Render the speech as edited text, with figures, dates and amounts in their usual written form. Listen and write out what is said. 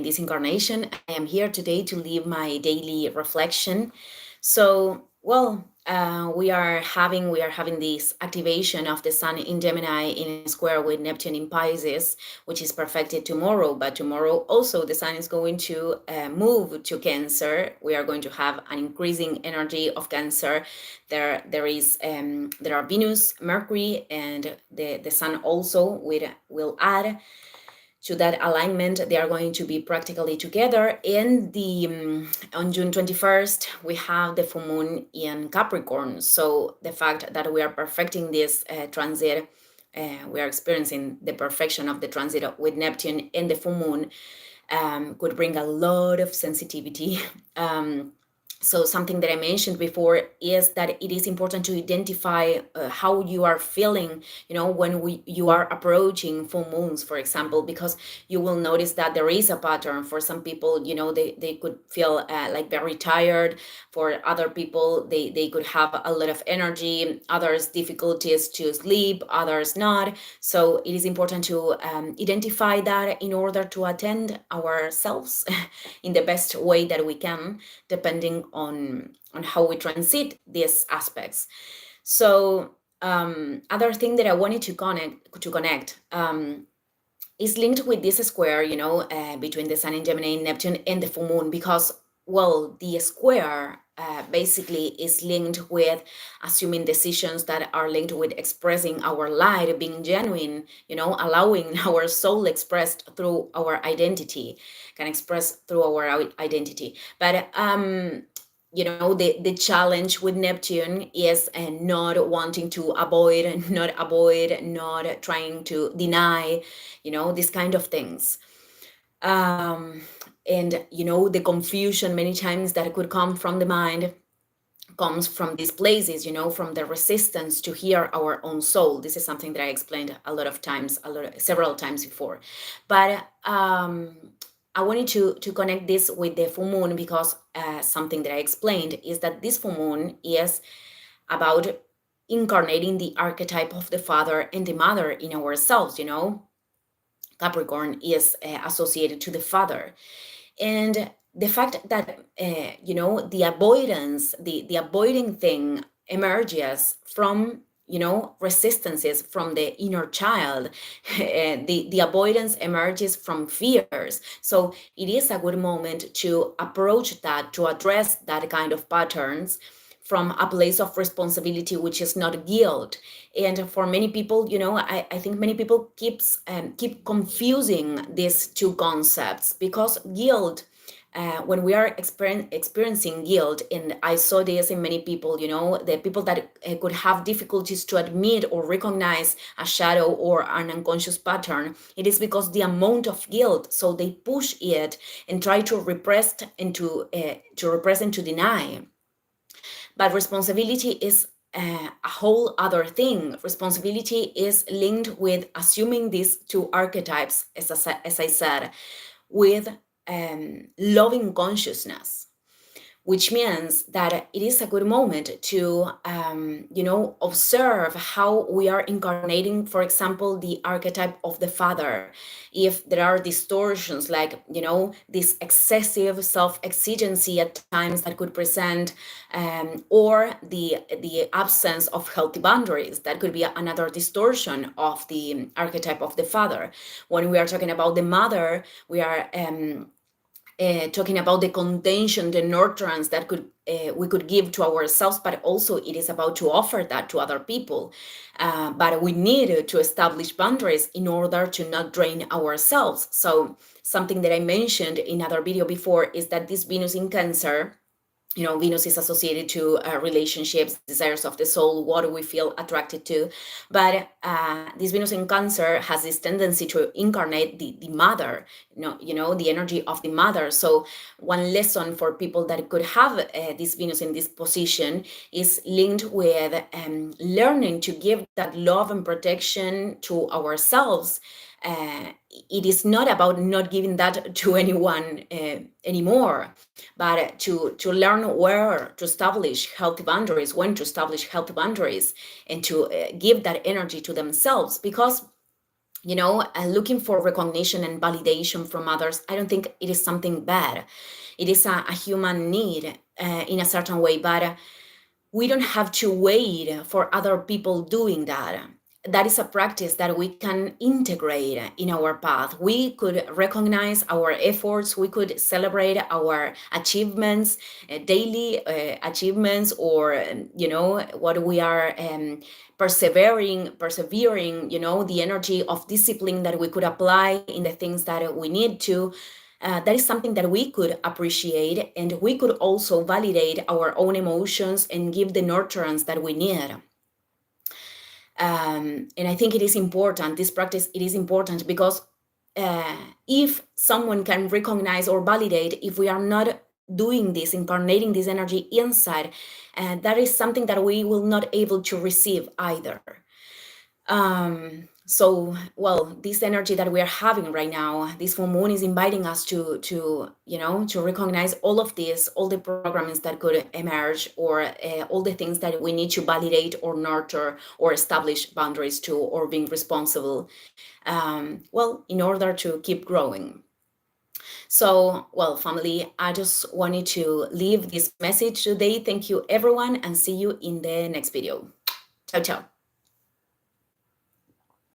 this incarnation. I am here today to leave my daily reflection. So, we are having this activation of the Sun in Gemini in a square with Neptune in Pisces, which is perfected tomorrow. But tomorrow also the Sun is going to move to Cancer. We are going to have an increasing energy of Cancer. There are Venus, Mercury, and the Sun also will add to that alignment. They are going to be practically together. And on June 21st, we have the full moon in Capricorn. So the fact that we are perfecting this transit, we are experiencing the perfection of the transit with Neptune and the full moon, could bring a lot of sensitivity. So something that I mentioned before is that it is important to identify how you are feeling, when you are approaching full moons, for example, because you will notice that there is a pattern. For some people, they could feel like very tired. For other people, they could have a lot of energy, others difficulties to sleep, others not. So it is important to identify that in order to attend ourselves in the best way that we can, depending on how we transit these aspects. So other thing that I wanted to connect is linked with this square, between the Sun in Gemini and Neptune and the full moon, because the square basically is linked with assuming decisions that are linked with expressing our light, being genuine, allowing our soul expressed through our identity, can express through our identity. But the challenge with Neptune is not wanting to avoid, not trying to deny, these kind of things. And the confusion many times that could come from the mind comes from these places, from the resistance to hear our own soul. This is something that I explained several times before. But I wanted to connect this with the full moon, because something that I explained is that this full moon is about incarnating the archetype of the father and the mother in ourselves. Capricorn is associated to the father. And the fact that, the avoidance, the avoiding thing emerges from, resistances from the inner child. The avoidance emerges from fears. So it is a good moment to approach that, to address that kind of patterns from a place of responsibility, which is not guilt. And for many people, I think many people keep confusing these two concepts, because guilt, when we are experiencing guilt, and I saw this in many people, the people that could have difficulties to admit or recognize a shadow or an unconscious pattern, it is because the amount of guilt, so they push it and try to repress and to deny. But responsibility is a whole other thing. Responsibility is linked with assuming these two archetypes, as I said, with loving consciousness, which means that it is a good moment to, observe how we are incarnating, for example, the archetype of the father. If there are distortions, like, this excessive self-exigency at times that could present, or the absence of healthy boundaries, that could be another distortion of the archetype of the father. When we are talking about the mother, we are talking about the contention, the nurturance that we could give to ourselves, but also it is about to offer that to other people. But we need to establish boundaries in order to not drain ourselves. So something that I mentioned in another video before is that this Venus in Cancer, Venus is associated to relationships, desires of the soul, what do we feel attracted to. But this Venus in Cancer has this tendency to incarnate the mother, the energy of the mother. So one lesson for people that could have this Venus in this position is linked with learning to give that love and protection to ourselves. It is not about not giving that to anyone anymore, but to learn where to establish healthy boundaries, when to establish healthy boundaries, and to give that energy to themselves. Because looking for recognition and validation from others, I don't think it is something bad. It is a human need in a certain way, but we don't have to wait for other people doing that. That is a practice that we can integrate in our path. We could recognize our efforts, we could celebrate our achievements, daily achievements, or what we are persevering, the energy of discipline that we could apply in the things that we need to. That is something that we could appreciate, and we could also validate our own emotions and give the nurturance that we need. And I think it is important, this practice, it is important because if someone can recognize or validate, if we are not doing this, incarnating this energy inside, that is something that we will not able to receive either. So, well, this energy that we are having right now, this full moon is inviting us to recognize all of this, all the programs that could emerge, or all the things that we need to validate or nurture or establish boundaries to, or being responsible, well, in order to keep growing. So, well, family, I just wanted to leave this message today. Thank you, everyone, and see you in the next video. Ciao, ciao.